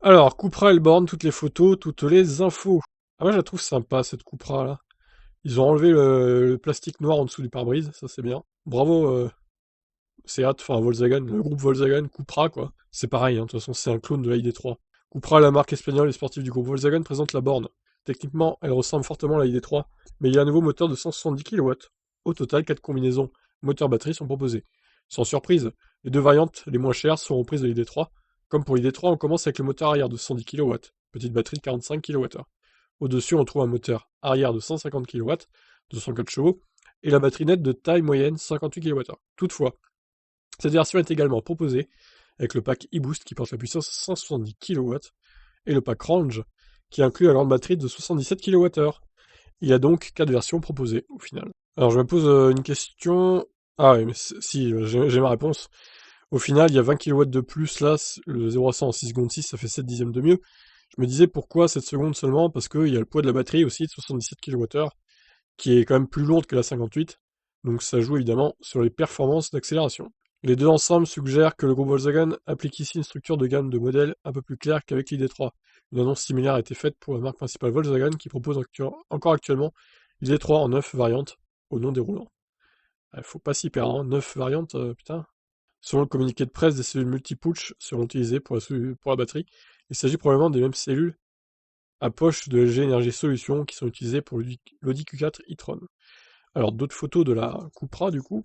Alors, Cupra Elborn, toutes les photos, toutes les infos. Ah, moi, je la trouve sympa, cette Cupra, là. Ils ont enlevé le plastique noir en dessous du pare-brise, ça c'est bien. Bravo, Seat, enfin Volkswagen, le groupe Volkswagen, Cupra, quoi. C'est pareil, hein, de toute façon, c'est un clone de la ID3. Cupra, la marque espagnole et sportive du groupe Volkswagen, présente la borne. Techniquement, elle ressemble fortement à la ID3, mais il y a un nouveau moteur de 170 kW. Au total, 4 combinaisons moteur-batterie sont proposées. Sans surprise, les deux variantes les moins chères sont reprises de l'ID3. Comme pour l'ID3, on commence avec le moteur arrière de 110 kW, petite batterie de 45 kWh. Au-dessus, on trouve un moteur arrière de 150 kW, 204 chevaux, et la batterie nette de taille moyenne 58 kWh. Toutefois, cette version est également proposée avec le pack e-Boost qui porte la puissance 170 kW et le pack Range qui inclut alors une batterie de 77 kWh. Il y a donc 4 versions proposées au final. Alors je me pose une question. Ah oui, mais si, j'ai ma réponse. Au final, il y a 20 kW de plus là, le 0 à 100 en 6 secondes 6, ça fait 7 dixièmes de mieux. Je me disais pourquoi 7 secondes seulement, parce qu'il y a le poids de la batterie aussi de 77 kWh, qui est quand même plus lourde que la 58, donc ça joue évidemment sur les performances d'accélération. Les deux ensemble suggèrent que le groupe Volkswagen applique ici une structure de gamme de modèles un peu plus claire qu'avec l'ID3. Une annonce similaire a été faite pour la marque principale Volkswagen qui propose encore actuellement l'ID3 en 9 variantes au nom déroulant. Faut pas s'y perdre, hein, 9 variantes, putain. Selon le communiqué de presse, des cellules multi-putsch seront utilisées pour la batterie. Il s'agit probablement des mêmes cellules à poche de LG Energy Solutions qui sont utilisées pour l'Audi Q4 e-tron. Alors d'autres photos de la Cupra du coup.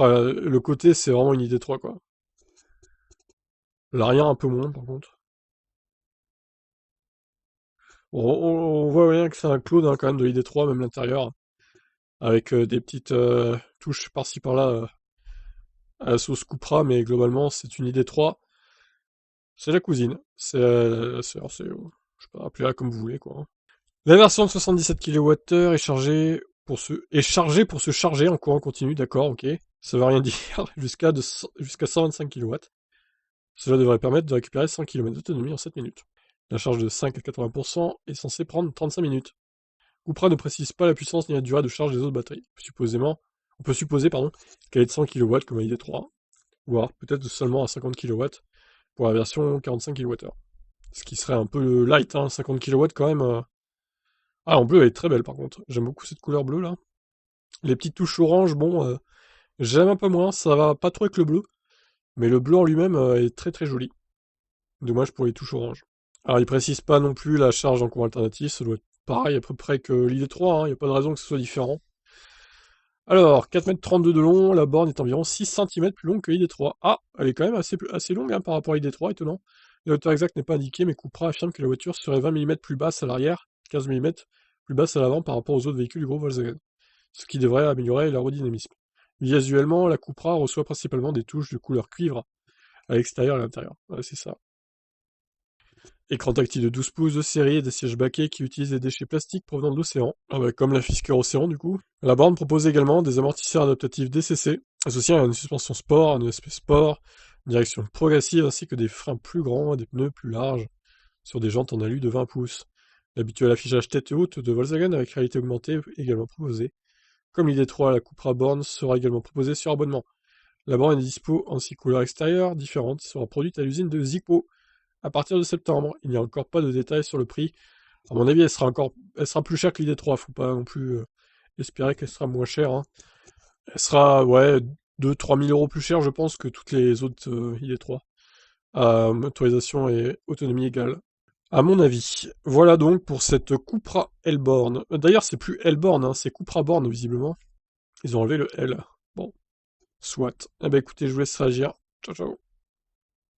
Le côté c'est vraiment une ID3 quoi. L'arrière un peu moins par contre. On voit bien que c'est un clone hein, quand même de l'ID3, même l'intérieur, avec des petites touches par-ci par-là à la sauce Cupra, mais globalement c'est une ID3. C'est la cousine. Je peux appeler là comme vous voulez quoi, hein. La version de 77 kWh est chargée pour se charger en courant continu, d'accord, ok. Ça veut rien dire, jusqu'à 125 kW. Cela devrait permettre de récupérer 100 km d'autonomie en 7 minutes. La charge de 5 à 80% est censée prendre 35 minutes. Cupra ne précise pas la puissance ni la durée de charge des autres batteries. On peut supposer qu'elle est de 100 kW comme la ID3, voire peut-être seulement à 50 kW pour la version 45 kWh. Ce qui serait un peu light, hein, 50 kW quand même. Ah, en bleu, elle est très belle par contre. J'aime beaucoup cette couleur bleue là. Les petites touches orange, bon, j'aime un peu moins, ça va pas trop avec le bleu. Mais le bleu en lui-même est très très joli. Dommage pour les touches orange. Alors, il précise pas non plus la charge en courant alternatif, ça doit être pareil à peu près que l'ID3, il n'y a pas de raison que ce soit différent. Alors, 4,32 m de long, la borne est environ 6 cm plus longue que l'ID3. Ah, elle est quand même assez longue hein, par rapport à l'ID3, étonnant. La hauteur exacte n'est pas indiquée, mais Cupra affirme que la voiture serait 20 mm plus basse à l'arrière, 15 mm plus basse à l'avant par rapport aux autres véhicules du groupe Volkswagen, ce qui devrait améliorer l'aérodynamisme. Visuellement, la Cupra reçoit principalement des touches de couleur cuivre à l'extérieur et à l'intérieur. Ouais, c'est ça. Écran tactile de 12 pouces de série et des sièges baquets qui utilisent des déchets plastiques provenant de l'océan. Ah bah, comme la Fisker Océan du coup. La borne propose également des amortisseurs adaptatifs DCC, associés à une suspension sport, un ESP sport, une direction progressive ainsi que des freins plus grands et des pneus plus larges sur des jantes en alu de 20 pouces. L'habituel affichage tête haute de Volkswagen avec réalité augmentée est également proposé. Comme l'ID3, la Cupra Born sera également proposée sur abonnement. La borne est dispo en 6 couleurs extérieures différentes, sera produite à l'usine de Zico à partir de septembre. Il n'y a encore pas de détails sur le prix. À mon avis, elle sera plus chère que l'ID3. Faut pas non plus espérer qu'elle sera moins chère, hein. Elle sera, ouais, 2-3 000 euros plus chère, je pense, que toutes les autres ID3. À motorisation et autonomie égale. À mon avis. Voilà donc pour cette Cupra Elborn. D'ailleurs, c'est plus Elborn, hein, c'est Cupra Born, visiblement. Ils ont enlevé le L. Bon, soit. Eh ben écoutez, je vous laisse réagir. Ciao, ciao.